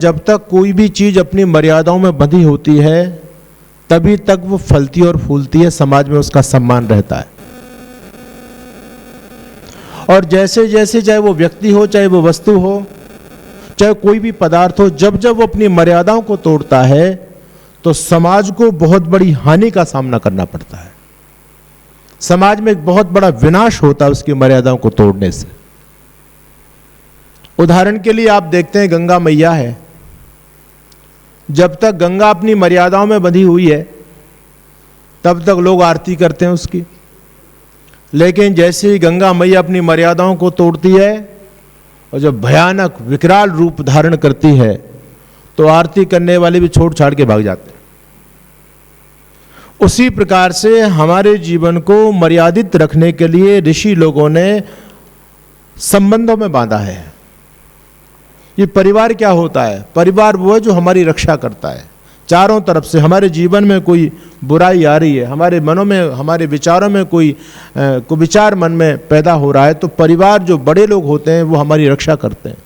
जब तक कोई भी चीज अपनी मर्यादाओं में बंधी होती है तभी तक वो फलती और फूलती है, समाज में उसका सम्मान रहता है। और जैसे जैसे चाहे वो व्यक्ति हो, चाहे वो वस्तु हो, चाहे कोई भी पदार्थ हो, जब जब वो अपनी मर्यादाओं को तोड़ता है तो समाज को बहुत बड़ी हानि का सामना करना पड़ता है। समाज में एक बहुत बड़ा विनाश होता है उसकी मर्यादाओं को तोड़ने से। उदाहरण के लिए आप देखते हैं गंगा मैया है, जब तक गंगा अपनी मर्यादाओं में बंधी हुई है तब तक लोग आरती करते हैं उसकी, लेकिन जैसे ही गंगा मैया अपनी मर्यादाओं को तोड़ती है और जब भयानक विकराल रूप धारण करती है तो आरती करने वाले भी छोड़ छाड़ के भाग जाते हैं। उसी प्रकार से हमारे जीवन को मर्यादित रखने के लिए ऋषि लोगों ने संबंधों में बांधा है। ये परिवार क्या होता है? परिवार वो है जो हमारी रक्षा करता है। चारों तरफ से हमारे जीवन में कोई बुराई आ रही है, हमारे मनों में, हमारे विचारों में कोई विचार मन में पैदा हो रहा है, तो परिवार जो बड़े लोग होते हैं वो हमारी रक्षा करते हैं।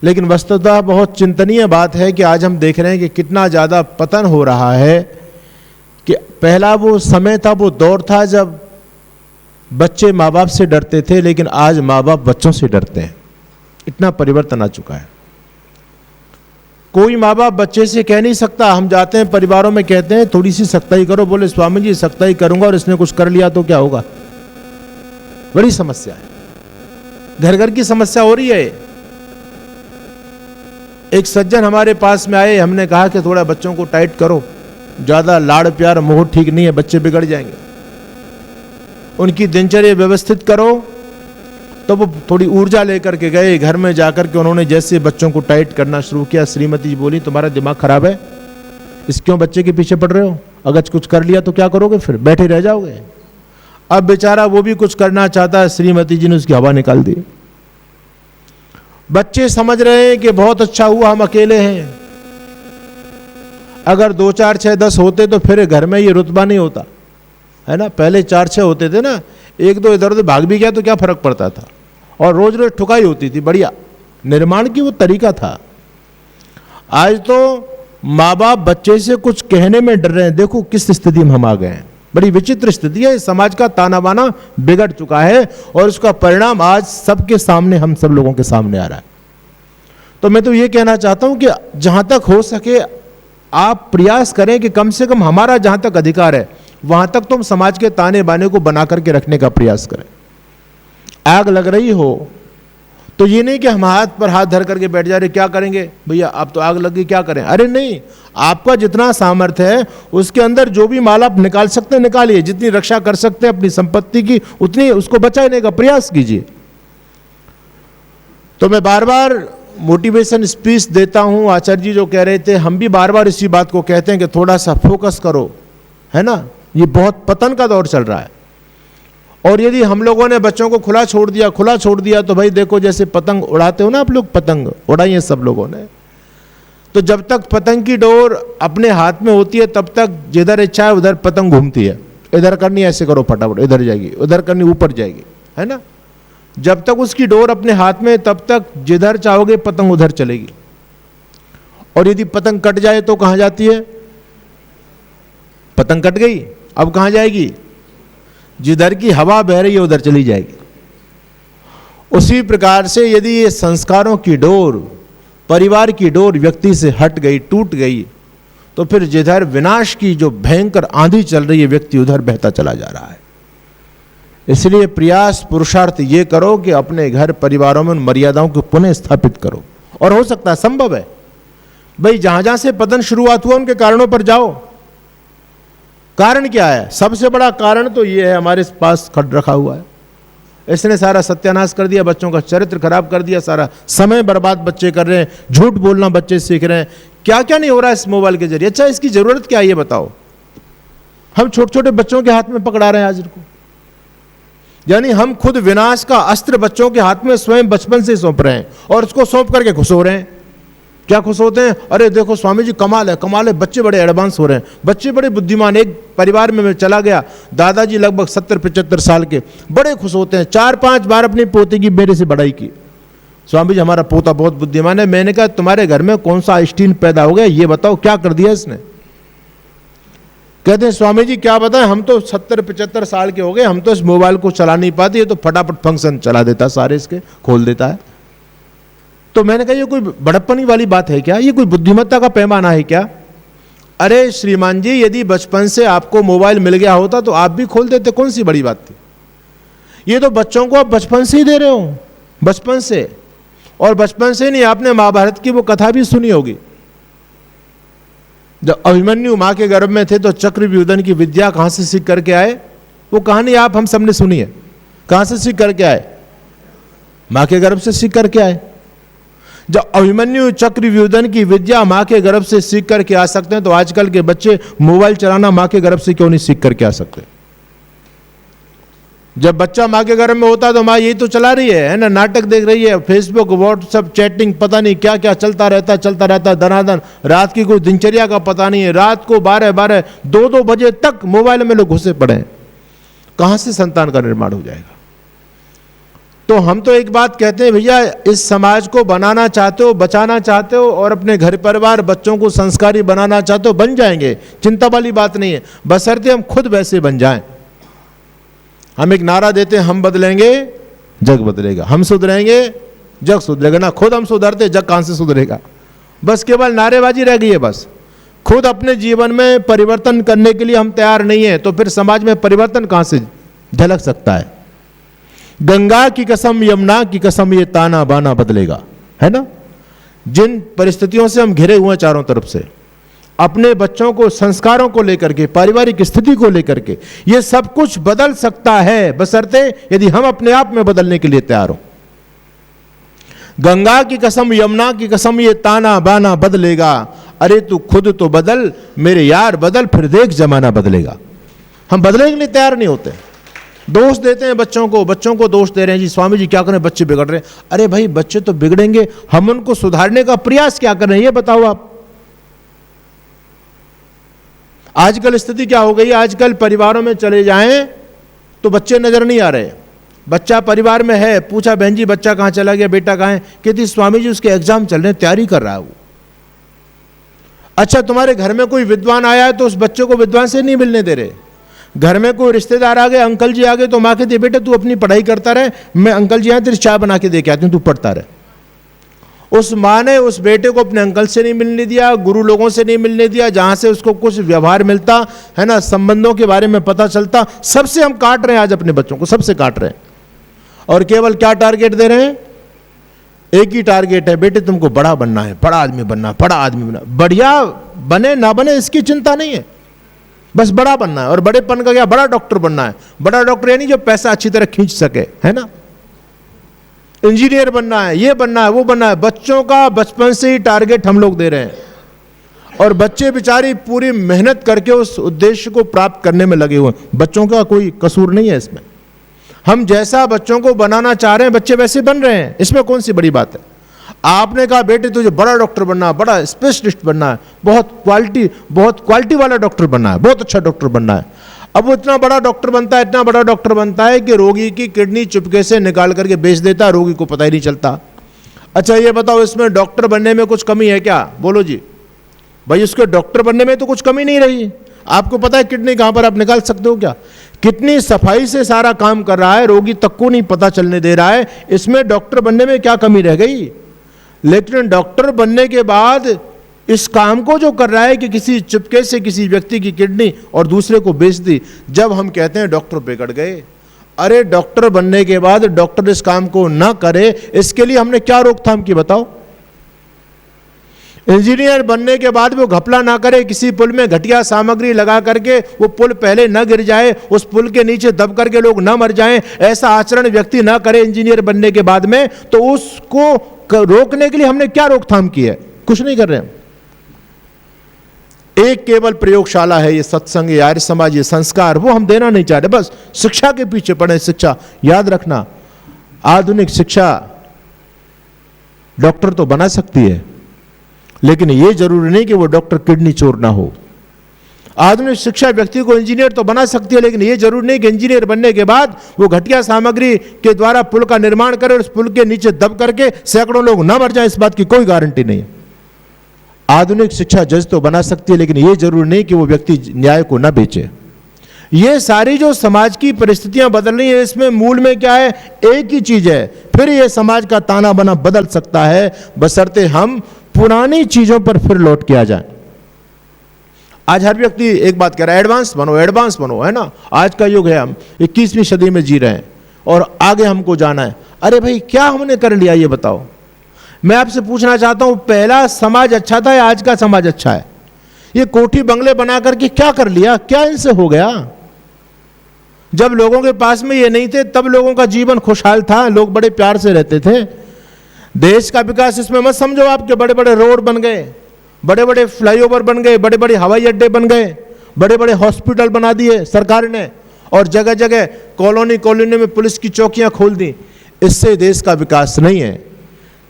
लेकिन वस्तुतः बहुत चिंतनीय बात है कि आज हम देख रहे हैं कि कितना ज़्यादा पतन हो रहा है कि पहला वो समय था, वो दौर था जब बच्चे माँ बाप से डरते थे, लेकिन आज माँ बाप बच्चों से डरते हैं। इतना परिवर्तन आ चुका है। कोई माँ बाप बच्चे से कह नहीं सकता, हम जाते हैं परिवारों में कहते हैं थोड़ी सी सख्ताई करो, बोले स्वामी जी सख्ताई करूंगा और इसने कुछ कर लिया तो क्या होगा? बड़ी समस्या है, घर घर की समस्या हो रही है। एक सज्जन हमारे पास में आए, हमने कहा कि थोड़ा बच्चों को टाइट करो, ज्यादा लाड़ प्यार मोह ठीक नहीं है, बच्चे बिगड़ जाएंगे, उनकी दिनचर्या व्यवस्थित करो। तो वो थोड़ी ऊर्जा लेकर के गए, घर में जाकर के उन्होंने जैसे बच्चों को टाइट करना शुरू किया, श्रीमती जी बोली तुम्हारा दिमाग खराब है, इस क्यों बच्चे के पीछे पड़ रहे हो? अगर कुछ कर लिया तो क्या करोगे? फिर बैठे रह जाओगे। अब बेचारा वो भी कुछ करना चाहता है, श्रीमती जी ने उसकी हवा निकाल दी। बच्चे समझ रहे हैं कि बहुत अच्छा हुआ हम अकेले हैं, अगर 2 4 6 10 होते तो फिर घर में ये रुतबा नहीं होता है ना। पहले 4 6 होते थे ना, 1 2 इधर उधर भाग भी गया तो क्या फर्क पड़ता था, और रोज रोज ठुकाई होती थी। बढ़िया निर्माण की वो तरीका था। आज तो माँ बाप बच्चे से कुछ कहने में डर रहे हैं। देखो किस स्थिति में हम आ गए हैं, बड़ी विचित्र स्थिति है। समाज का ताना बाना बिगड़ चुका है और उसका परिणाम आज सबके सामने, हम सब लोगों के सामने आ रहा है। तो मैं तो ये कहना चाहता हूं कि जहां तक हो सके आप प्रयास करें कि कम से कम हमारा जहां तक अधिकार है वहां तक तो हम समाज के ताने बाने को बना करके रखने का प्रयास करें। आग लग रही हो तो ये नहीं कि हम हाथ पर हाथ धर करके बैठ जा रहे, क्या करेंगे भैया अब तो आग लग गई क्या करें? अरे नहीं, आपका जितना सामर्थ्य है उसके अंदर जो भी माल आप निकाल सकते हैं निकालिए, जितनी रक्षा कर सकते हैं अपनी संपत्ति की उतनी उसको बचाने का प्रयास कीजिए। तो मैं बार बार मोटिवेशन स्पीच देता हूं, आचार्य जी जो कह रहे थे, हम भी बार बार इसी बात को कहते हैं कि थोड़ा सा फोकस करो, है ना। ये बहुत पतन का दौर चल रहा है, और यदि हम लोगों ने बच्चों को खुला छोड़ दिया तो भाई देखो जैसे पतंग उड़ाते हो ना आप लोग, पतंग उड़ाई है सब लोगों ने, तो जब तक पतंग की डोर अपने हाथ में होती है तब तक जिधर इच्छा है उधर पतंग घूमती है। इधर करनी ऐसे करो फटाफट, इधर जाएगी, उधर करनी ऊपर जाएगी, है ना। जब तक उसकी डोर अपने हाथ में तब तक जिधर चाहोगे पतंग उधर चलेगी, और यदि पतंग कट जाए तो कहां जाती है? पतंग कट गई, अब कहां जाएगी? जिधर की हवा बह रही है उधर चली जाएगी। उसी प्रकार से यदि ये संस्कारों की डोर, परिवार की डोर व्यक्ति से हट गई, टूट गई, तो फिर जिधर विनाश की जो भयंकर आंधी चल रही है व्यक्ति उधर बहता चला जा रहा है। इसलिए प्रयास पुरुषार्थ ये करो कि अपने घर परिवारों में उन मर्यादाओं को पुनः स्थापित करो, और हो सकता है संभव है भाई जहां जहां से पतन शुरुआत हुआ उनके कारणों पर जाओ। कारण क्या है? सबसे बड़ा कारण तो ये है हमारे पास खट रखा हुआ है, इसने सारा सत्यानाश कर दिया, बच्चों का चरित्र खराब कर दिया, सारा समय बर्बाद बच्चे कर रहे हैं, झूठ बोलना बच्चे सीख रहे हैं, क्या क्या नहीं हो रहा है इस मोबाइल के जरिए। अच्छा इसकी जरूरत क्या है ये बताओ? हम छोटे छोटे बच्चों के हाथ में पकड़ा रहे हैं आज को, यानी हम खुद विनाश का अस्त्र बच्चों के हाथ में स्वयं बचपन से सौंप रहे हैं, और उसको सौंप करके खुश हो रहे हैं। क्या खुश होते हैं? अरे देखो स्वामी जी कमाल है, बच्चे बड़े एडवांस हो रहे हैं, बच्चे बड़े बुद्धिमान। एक परिवार में मैं चला गया, दादाजी लगभग 70 75 साल के, बड़े खुश होते हैं, 4 5 बार अपनी पोते की मेरे से बड़ाई की। स्वामी जी हमारा पोता बहुत बुद्धिमान है। मैंने कहा तुम्हारे घर में कौन सा आइंस्टीन पैदा हो गया, ये बताओ क्या कर दिया इसने। कहते हैं स्वामी जी क्या बताएं, हम तो 70-75 साल के हो गए, हम तो इस मोबाइल को चला नहीं पाते, ये तो फटाफट फंक्शन चला देता, सारे इसके खोल देता है। तो मैंने कहा ये कोई बड़प्पनी वाली बात है क्या, ये कोई बुद्धिमत्ता का पैमाना है क्या। अरे श्रीमान जी यदि बचपन से आपको मोबाइल मिल गया होता तो आप भी खोल देते, कौन सी बड़ी बात थी। ये तो बच्चों को आप बचपन से ही दे रहे हो, बचपन से। और बचपन से नहीं, आपने महाभारत की वो कथा भी सुनी होगी, जब अभिमन्यु मां के गर्भ में थे तो चक्रव्यूधन की विद्या कहां से सीख करके आए, वो कहानी आप हम सबने सुनी है। कहां से सीख करके आए, मां के गर्भ से सीख करके आए। जब अभिमन्यु चक्रव्यूधन की विद्या मां के गर्भ से सीख करके आ सकते हैं तो आजकल के बच्चे मोबाइल चलाना मां के गर्भ से क्यों नहीं सीख करके आ सकते। जब बच्चा मां के गर्भ में होता है तो मां यही तो चला रही है ना, नाटक देख रही है, फेसबुक व्हाट्सएप चैटिंग पता नहीं क्या क्या चलता रहता है दनादन। रात की कोई दिनचर्या का पता नहीं है, रात को 12-12 2-2 बजे तक मोबाइल में लोग घुसे पड़े हैं। कहां से संतान का निर्माण हो जाएगा। तो हम तो एक बात कहते हैं भैया, इस समाज को बनाना चाहते हो, बचाना चाहते हो और अपने घर परिवार बच्चों को संस्कारी बनाना चाहते हो, बन जाएंगे, चिंता वाली बात नहीं है, बशर्ते हम खुद वैसे बन जाएं। हम एक नारा देते हैं, हम बदलेंगे जग बदलेगा, हम सुधरेंगे जग सुधरेगा। ना खुद हम सुधरते, जग कहां से सुधरेगा। बस केवल नारेबाजी रह गई है। बस खुद अपने जीवन में परिवर्तन करने के लिए हम तैयार नहीं है तो फिर समाज में परिवर्तन कहां से झलक सकता है। गंगा की कसम यमुना की कसम ये ताना बाना बदलेगा, है ना। जिन परिस्थितियों से हम घिरे हुए हैं चारों तरफ से, अपने बच्चों को संस्कारों को लेकर के, पारिवारिक स्थिति को लेकर के, ये सब कुछ बदल सकता है बशर्ते यदि हम अपने आप में बदलने के लिए तैयार हो। गंगा की कसम यमुना की कसम ये ताना बाना बदलेगा, अरे तू खुद तो बदल मेरे यार बदल, फिर देख जमाना बदलेगा। हम बदलने के लिए तैयार नहीं होते, दोष देते हैं बच्चों को दोष दे रहे हैं जी स्वामी जी क्या करें, बच्चे बिगड़ रहे हैं। अरे भाई बच्चे तो बिगड़ेंगे, हम उनको सुधारने का प्रयास क्या कर रहे हैं ये बताओ आप। आजकल स्थिति क्या हो गई, आजकल परिवारों में चले जाएं तो बच्चे नजर नहीं आ रहे। बच्चा परिवार में है, पूछा बहन जी बच्चा कहां चला गया, बेटा कहां है, कहती स्वामी जी उसके एग्जाम चल रहे हैं, तैयारी कर रहा है वो। अच्छा तुम्हारे घर में कोई विद्वान आया है तो उस बच्चे को विद्वान से नहीं मिलने दे रहे। घर में कोई रिश्तेदार आ गए, अंकल जी आ गए तो मां कहती है बेटा तू अपनी पढ़ाई करता रहे, मैं अंकल जी आए तेरी चाय बना के दे के आती हूं, तू पढ़ता रहे। उस मां ने उस बेटे को अपने अंकल से नहीं मिलने दिया, गुरु लोगों से नहीं मिलने दिया, जहां से उसको कुछ व्यवहार मिलता है ना, संबंधों के बारे में पता चलता। सबसे हम काट रहे हैं आज अपने बच्चों को, सबसे काट रहे हैं। और केवल क्या टारगेट दे रहे हैं, एक ही टारगेट है, बेटे तुमको बड़ा बनना है, बड़ा आदमी बनना है, बड़ा आदमी बनना। बढ़िया बने ना बने इसकी चिंता नहीं है, बस बड़ा बनना है। और बड़ेपन का क्या, बड़ा डॉक्टर बनना है। बड़ा डॉक्टर यानी जो पैसा अच्छी तरह खींच सके, है ना। इंजीनियर बनना है, ये बनना है, वो बनना है। बच्चों का बचपन से ही टारगेट हम लोग दे रहे हैं और बच्चे बेचारी पूरी मेहनत करके उस उद्देश्य को प्राप्त करने में लगे हुए हैं। बच्चों का कोई कसूर नहीं है इसमें। हम जैसा बच्चों को बनाना चाह रहे हैं बच्चे वैसे बन रहे हैं, इसमें कौन सी बड़ी बात है। आपने कहा बेटे तुझे बड़ा डॉक्टर बनना है, बड़ा स्पेशलिस्ट बनना है, बहुत क्वालिटी वाला डॉक्टर बनना है, बहुत अच्छा डॉक्टर बनना है। अब वो इतना बड़ा डॉक्टर बनता है, इतना बड़ा डॉक्टर बनता है कि रोगी की किडनी चुपके से निकाल करके बेच देता है, रोगी को पता ही नहीं चलता। अच्छा ये बताओ इसमें डॉक्टर बनने में कुछ कमी है क्या, बोलो जी भाई। उसके डॉक्टर बनने में तो कुछ कमी नहीं रही। आपको पता है किडनी कहां पर आप निकाल सकते हो क्या, कितनी सफाई से सारा काम कर रहा है, रोगी तक को नहीं पता चलने दे रहा है। इसमें डॉक्टर बनने में क्या कमी रह गई। लेकिन डॉक्टर बनने के बाद इस काम को जो कर रहा है कि किसी चुपके से किसी व्यक्ति की किडनी और दूसरे को बेच दी, जब हम कहते हैं डॉक्टर बिगड़ गए। अरे डॉक्टर बनने के बाद डॉक्टर इस काम को ना करे, इसके लिए हमने क्या रोकथाम की बताओ। इंजीनियर बनने के बाद वो घपला ना करे, किसी पुल में घटिया सामग्री लगा करके वो पुल पहले न गिर जाए, उस पुल के नीचे दब करके लोग ना मर जाएं, ऐसा आचरण व्यक्ति ना करे इंजीनियर बनने के बाद में। तो उसको रोकने के लिए हमने क्या रोकथाम की है, कुछ नहीं कर रहे हैं। एक केवल प्रयोगशाला है ये सत्संग, ये आर्य समाज, ये संस्कार, वो हम देना नहीं चाह रहे। बस शिक्षा के पीछे पड़े। शिक्षा याद रखना, आधुनिक शिक्षा डॉक्टर तो बना सकती है, लेकिन यह जरूरी नहीं कि वो डॉक्टर किडनी चोर ना हो। आधुनिक शिक्षा व्यक्ति को इंजीनियर तो बना सकती है, लेकिन यह जरूरी नहीं कि इंजीनियर बनने के बाद वो घटिया सामग्री के द्वारा पुल का निर्माण करे और उस पुल के नीचे दब करके सैकड़ों लोग न मर जाए, इस बात की कोई गारंटी नहीं है। आधुनिक शिक्षा जज तो बना सकती है, लेकिन यह जरूरी नहीं कि वो व्यक्ति न्याय को न बेचे। ये सारी जो समाज की परिस्थितियां बदल रही है, इसमें मूल में क्या है? एक ही चीज है, फिर ये समाज का ताना बाना बदल सकता है, बशर्ते हम पुरानी चीजों पर फिर लौट के आ जाएं। आज हर व्यक्ति एक बात कह रहा है, एडवांस बनो, है ना। आज का युग है, हम 21वीं सदी में जी रहे हैं और आगे हमको जाना है। अरे भाई, क्या हमने कर लिया ये बताओ। मैं आपसे पूछना चाहता हूं, पहला समाज अच्छा था या आज का समाज अच्छा है? ये कोठी बंगले बना करके क्या कर लिया? क्या इनसे हो गया? जब लोगों के पास में ये नहीं थे, तब लोगों का जीवन खुशहाल था, लोग बड़े प्यार से रहते थे। देश का विकास इसमें मत समझो आपके बड़े बड़े रोड बन गए, बड़े बड़े फ्लाईओवर बन गए, बड़े बड़े हवाई अड्डे बन गए, बड़े बड़े हॉस्पिटल बना दिए सरकार ने, और जगह जगह कॉलोनी में पुलिस की चौकियां खोल दी। इससे देश का विकास नहीं है।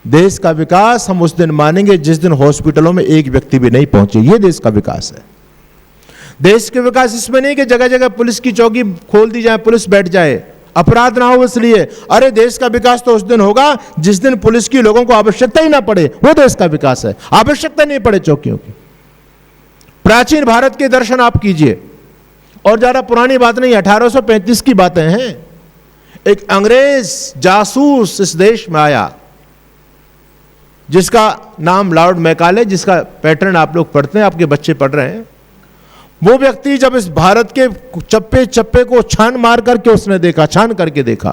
देश का विकास हम उस दिन मानेंगे जिस दिन हॉस्पिटलों में एक व्यक्ति भी नहीं पहुंचे। ये देश का विकास है। देश के विकास इसमें नहीं कि जगह जगह पुलिस की चौकी खोल दी जाए, पुलिस बैठ जाए, अपराध ना हो इसलिए। अरे देश का विकास तो उस दिन होगा जिस दिन पुलिस की लोगों को आवश्यकता ही ना पड़े, वो देश का विकास है। आवश्यकता नहीं पड़े चौकियों की। प्राचीन भारत के दर्शन आप कीजिए, और ज्यादा पुरानी बात नहीं, 1835 की बातें हैं। एक अंग्रेज जासूस इस देश में आया जिसका नाम लॉर्ड मैकाले, जिसका पैटर्न आप लोग पढ़ते हैं, आपके बच्चे पढ़ रहे हैं। वो व्यक्ति जब इस भारत के चप्पे चप्पे को छान मार करके उसने देखा, छान करके देखा,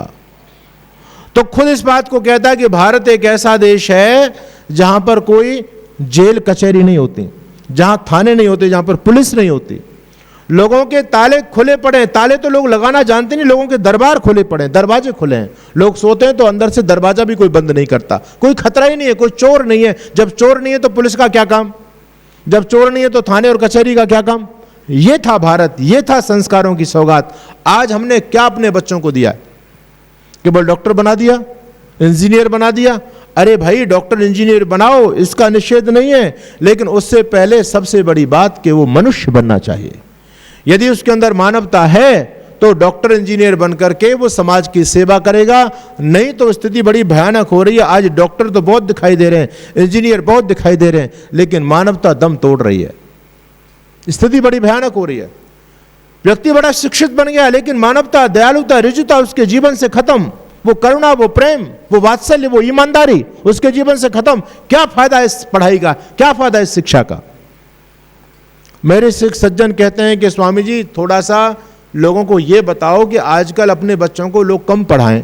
तो खुद इस बात को कहता है कि भारत एक ऐसा देश है जहां पर कोई जेल कचहरी नहीं होती, जहां थाने नहीं होते, जहां पर पुलिस नहीं होती, लोगों के ताले खुले पड़े हैं। ताले तो लोग लगाना जानते नहीं, लोगों के दरबार खुले पड़े हैं, दरवाजे खुले हैं। लोग सोते हैं तो अंदर से दरवाजा भी कोई बंद नहीं करता, कोई खतरा ही नहीं है, कोई चोर नहीं है। जब चोर नहीं है तो पुलिस का क्या काम? जब चोर नहीं है तो थाने और कचहरी का क्या काम? ये था भारत, ये था संस्कारों की सौगात। आज हमने क्या अपने बच्चों को दिया? केवल डॉक्टर बना दिया, इंजीनियर बना दिया। अरे भाई, डॉक्टर इंजीनियर बनाओ, इसका निषेध नहीं है, लेकिन उससे पहले सबसे बड़ी बात कि वो मनुष्य बनना चाहिए। यदि उसके अंदर मानवता है तो डॉक्टर इंजीनियर बनकर के वो समाज की सेवा करेगा। नहीं तो स्थिति बड़ी भयानक हो रही है। आज डॉक्टर तो बहुत दिखाई दे रहे हैं, इंजीनियर बहुत दिखाई दे रहे हैं, लेकिन मानवता दम तोड़ रही है। स्थिति बड़ी भयानक हो रही है। व्यक्ति बड़ा शिक्षित बन गया, लेकिन मानवता, दयालुता, ऋजुता उसके जीवन से खत्म। वो करुणा, वो प्रेम, वो वात्सल्य, वो ईमानदारी उसके जीवन से खत्म। क्या फायदा इस पढ़ाई का? क्या फायदा इस शिक्षा का? मेरे सिख सज्जन कहते हैं कि स्वामी जी, थोड़ा सा लोगों को यह बताओ कि आजकल अपने बच्चों को लोग कम पढ़ाएं।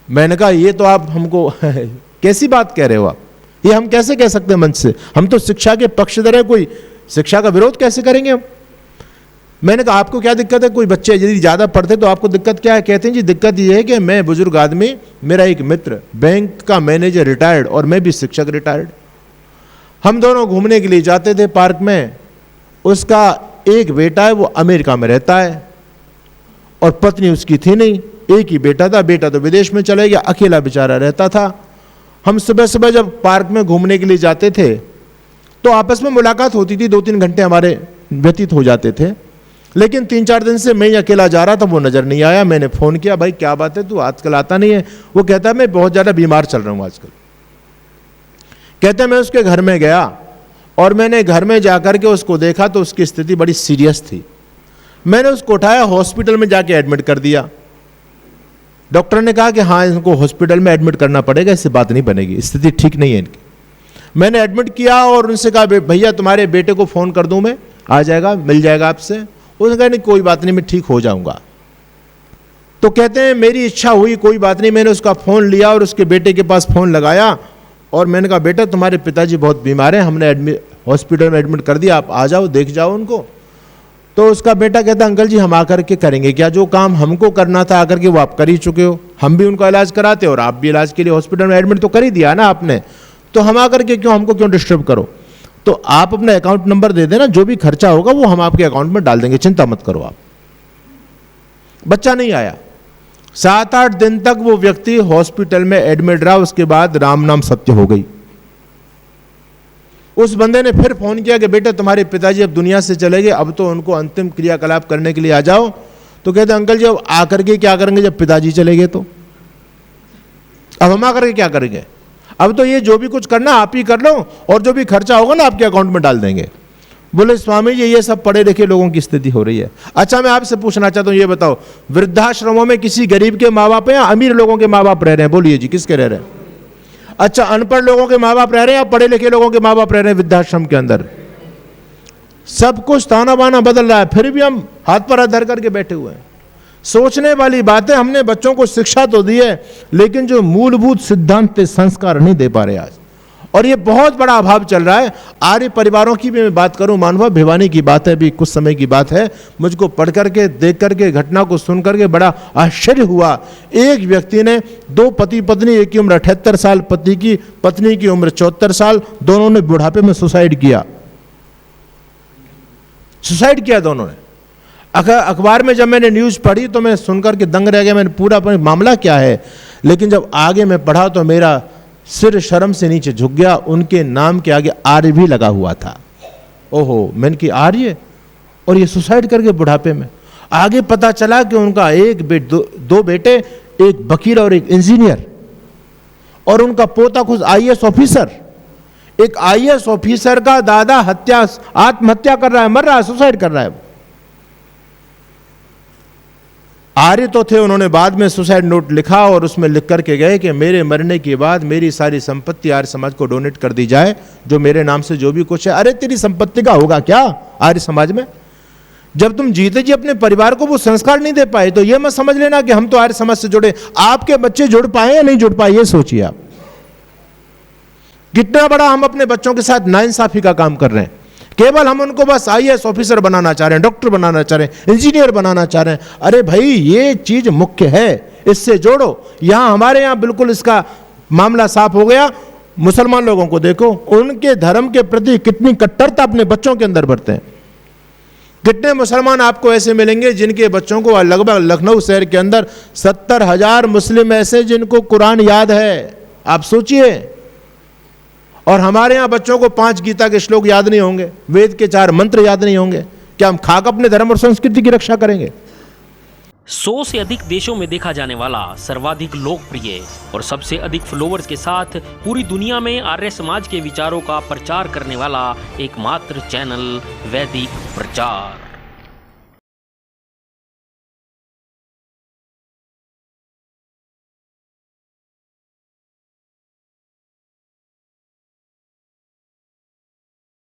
मैंने कहा, ये तो आप हमको कैसी बात कह रहे हो आप? ये हम कैसे कह सकते हैं मंच से? हम तो शिक्षा के पक्षधर हैं, कोई शिक्षा का विरोध कैसे करेंगे हम? मैंने कहा, आपको क्या दिक्कत है? कोई बच्चे यदि ज्यादा पढ़ते तो आपको दिक्कत क्या है? कहते हैं जी, दिक्कत ये है कि मैं बुजुर्ग आदमी, मेरा एक मित्र बैंक का मैनेजर रिटायर्ड और मैं भी शिक्षक रिटायर्ड, हम दोनों घूमने के लिए जाते थे पार्क में। उसका एक बेटा है, वो अमेरिका में रहता है, और पत्नी उसकी थी नहीं, एक ही बेटा था। बेटा तो विदेश में चले गया, अकेला बेचारा रहता था। हम सुबह सुबह जब पार्क में घूमने के लिए जाते थे तो आपस में मुलाकात होती थी, 2-3 घंटे हमारे व्यतीत हो जाते थे। लेकिन 3-4 दिन से मैं अकेला जा रहा था, वो नजर नहीं आया। मैंने फोन किया, भाई क्या बात है, तू आजकल आता नहीं है? वो कहता है, मैं बहुत ज्यादा बीमार चल रहा हूं आजकल। कहते हैं, मैं उसके घर में गया और मैंने घर में जाकर के उसको देखा तो उसकी स्थिति बड़ी सीरियस थी। मैंने उसको उठाया, हॉस्पिटल में जाके एडमिट कर दिया। डॉक्टर ने कहा कि हाँ, इनको हॉस्पिटल में एडमिट करना पड़ेगा, इससे बात नहीं बनेगी, स्थिति ठीक नहीं है इनकी। मैंने एडमिट किया और उनसे कहा, भैया तुम्हारे बेटे को फोन कर दूं, मैं आ जाएगा, मिल जाएगा आपसे। उसने कहा, नहीं कोई बात नहीं, मैं ठीक हो जाऊंगा। तो कहते हैं, मेरी इच्छा हुई, कोई बात नहीं। मैंने उसका फोन लिया और उसके बेटे के पास फोन लगाया और मैंने कहा, बेटा तुम्हारे पिताजी बहुत बीमार हैं, हमने हॉस्पिटल में एडमिट कर दिया, आप आ जाओ, देख जाओ उनको। तो उसका बेटा कहता, अंकल जी हम आकर के करेंगे क्या? जो काम हमको करना था आकर के वो आप कर ही चुके हो। हम भी उनका इलाज कराते और आप भी इलाज के लिए हॉस्पिटल में एडमिट तो कर ही दिया ना आपने, तो हम आकर के हमको क्यों डिस्टर्ब करो? तो आप अपना अकाउंट नंबर दे देना, जो भी खर्चा होगा वो हम आपके अकाउंट में डाल देंगे, चिंता मत करो आप। बच्चा नहीं आया। 7-8 दिन तक वो व्यक्ति हॉस्पिटल में एडमिट रहा। उसके बाद राम नाम सत्य हो गई। उस बंदे ने फिर फोन किया कि बेटा तुम्हारे पिताजी अब दुनिया से चले गए, अब तो उनको अंतिम क्रियाकलाप करने के लिए आ जाओ। तो कहते अंकल जी अब आकर के क्या करेंगे जब पिताजी चले गए, तो अब हम आकर के क्या करेंगे, अब तो ये जो भी कुछ करना आप ही कर लो और जो भी खर्चा होगा ना आपके अकाउंट में डाल देंगे। बोले स्वामी जी ये सब पढ़े लिखे लोगों की स्थिति हो रही है। अच्छा मैं आपसे पूछना चाहता हूं, ये बताओ वृद्धाश्रमों में किसी गरीब के माँ बाप हैं या अमीर लोगों के माँ बाप रह रहे हैं? बोलिए जी, किसके रह रहे हैं? अच्छा अनपढ़ लोगों के माँ बाप रह रहे हैं या पढ़े लिखे लोगों के माँ बाप रह रहे हैं वृद्धाश्रम के अंदर? सब कुछ ताना बाना बदल रहा है, फिर भी हम हाथ पर हाथ धर करके बैठे हुए हैं। सोचने वाली बात है, हमने बच्चों को शिक्षा तो दी है लेकिन जो मूलभूत सिद्धांत संस्कार नहीं दे पा रहे आज, और ये बहुत बड़ा अभाव चल रहा है। आर्य परिवारों की भी मैं बात करूं, मानवा भिवानी की बात है, अभी कुछ समय की बात है, मुझको पढ़ करके देख करके घटना को सुन करके बड़ा आश्चर्य हुआ। एक व्यक्ति ने दो पति पत्नी, एक की उम्र 78 साल, पत्नी की उम्र 74 साल, दोनों ने बुढ़ापे में सुसाइड किया दोनों ने। अखबार में जब मैंने न्यूज पढ़ी तो मैं सुनकर के दंग रह गया, मैंने पूरा मामला क्या है, लेकिन जब आगे मैं पढ़ा तो मेरा सिर शर्म से नीचे झुक गया। उनके नाम के आगे आर्य भी लगा हुआ था। ओहो, मैंने की आर्य, और ये सुसाइड करके बुढ़ापे में। आगे पता चला कि उनका दो बेटे, एक वकील और एक इंजीनियर, और उनका पोता खुद आईएएस ऑफिसर। एक आईएएस ऑफिसर का दादा आत्महत्या कर रहा है, मर रहा है, सुसाइड कर रहा है। आर्य तो थे, उन्होंने बाद में सुसाइड नोट लिखा और उसमें लिख करके गए कि मेरे मरने के बाद मेरी सारी संपत्ति आर्य समाज को डोनेट कर दी जाए, जो मेरे नाम से जो भी कुछ है। अरे तेरी संपत्ति का होगा क्या आर्य समाज में? जब तुम जीते जी अपने परिवार को वो संस्कार नहीं दे पाए तो ये मत समझ लेना कि हम तो आर्य समाज से जुड़े। आपके बच्चे जुड़ पाए या नहीं जुड़ पाए, ये सोचिए आप। कितना बड़ा हम अपने बच्चों के साथ नाइंसाफी का काम कर रहे हैं। केवल हम उनको बस आईएएस ऑफिसर बनाना चाह रहे हैं, डॉक्टर बनाना चाह रहे हैं, इंजीनियर बनाना चाह रहे हैं। अरे भाई ये चीज मुख्य है, इससे जोड़ो। यहां हमारे यहां बिल्कुल इसका मामला साफ हो गया। मुसलमान लोगों को देखो, उनके धर्म के प्रति कितनी कट्टरता अपने बच्चों के अंदर भरते हैं। कितने मुसलमान आपको ऐसे मिलेंगे जिनके बच्चों को, लगभग लखनऊ शहर के अंदर 70,000 मुस्लिम ऐसे जिनको कुरान याद है, आप सोचिए। और हमारे यहां बच्चों को 5 गीता के श्लोक याद नहीं होंगे, वेद के 4 मंत्र याद नहीं होंगे। क्या हम खाक अपने धर्म और संस्कृति की रक्षा करेंगे? 100 से अधिक देशों में देखा जाने वाला, सर्वाधिक लोकप्रिय और सबसे अधिक फॉलोअर्स के साथ पूरी दुनिया में आर्य समाज के विचारों का प्रचार करने वाला एकमात्र चैनल वैदिक प्रचार।